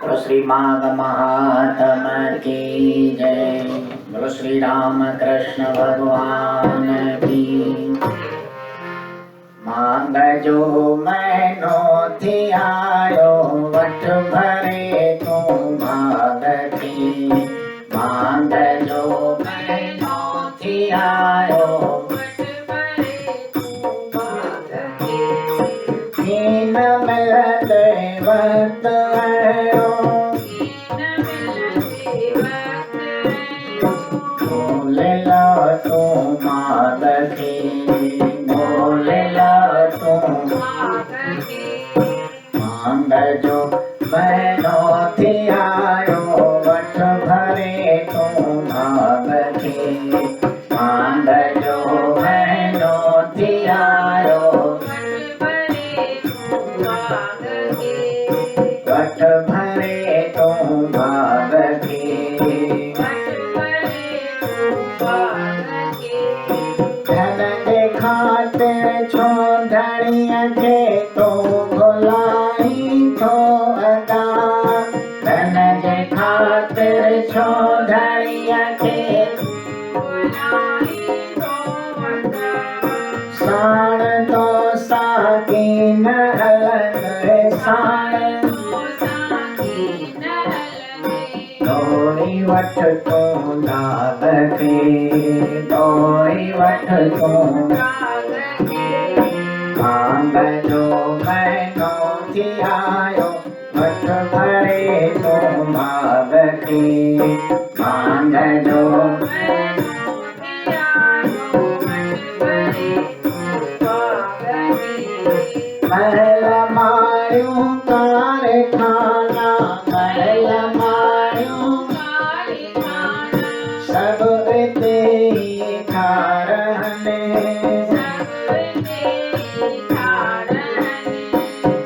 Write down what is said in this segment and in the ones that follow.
बोलो श्री माघ महात्म की जय। बोलो श्री राम कृष्ण भगवान की। मांग जो मैनो थी आयो वट भरे तू मांग थी। मांग जो मैनो थी आयो वट भरे तू मांग थी। दीन मिलते वक्त आयो बोले ला तू मांग थी। बोले ला तू मांग जो मैनो थी आयो वट भरे तू मांग थी। मांग जो मैनो थी आयो वट भरे तू मांग थी। धन के खातिर छो धड़िया के तो भुलाई थो अदा। धन के खातिर छो धड़िया के साण तो साकी न हलन साण तोई वठ तू लाग के तोई वठ तू मांग जो मैनो थी आयो वठ भरे तू मांग के। मांग जो महल मायूं कारखाना महल मायूं सब इते ही ठारहने।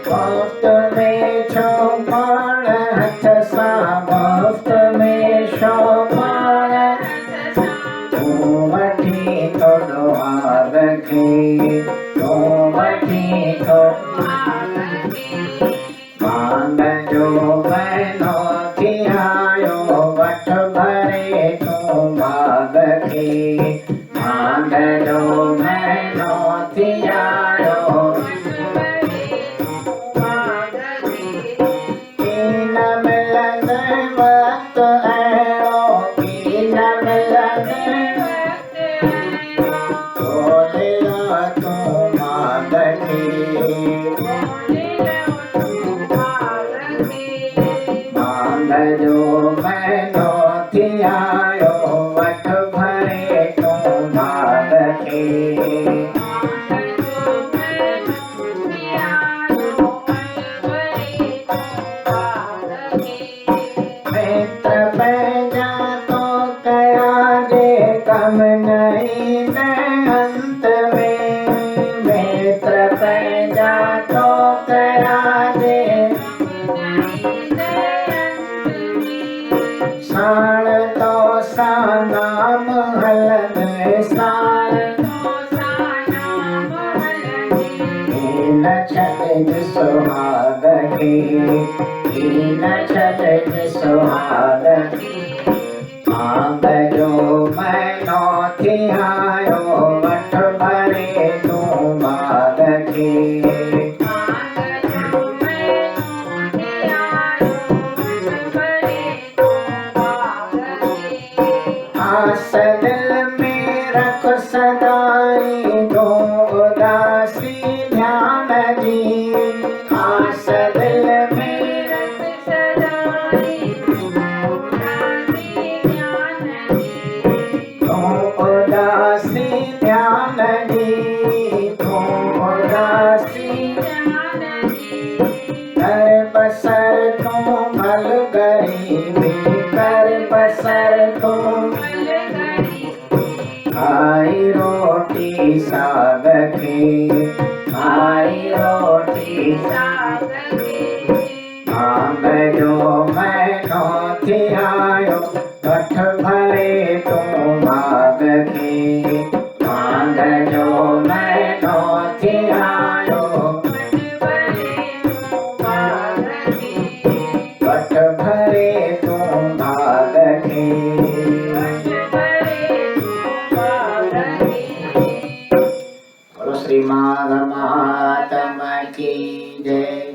मुफ्त में छो पाण हथ सां मुफ्त में छो पाण तू वठी थोड़ो आग खे तू वठी थोड़ो मांग जो मैनो थी आयो वठ भरे तू मांग खे। मांग जो मैनो थी आयो कीन मिलन वक्त अहिड़ो कीन मिलन बोले ला तू मांग खे। मांग जो मैनो थी आयो वठ भरे तू मांग खे। मित्र पंहिंजा तो कया जे कम नहीं न अंत में। मित्र पंहिंजा तो कया जे साण तो सा नाम हलन साण न छॾ सुहाग खे न छॾ सुहाग। मांग जो मैनो थी आयो वठ भरे तू मांग खे। आस दिल में रख सदाई दो उदासी ध्यान जी। आस दिल में रख सदाई दो उदासी वट भरे तू भाग के। बोलो श्री माघ महात्मा की जय।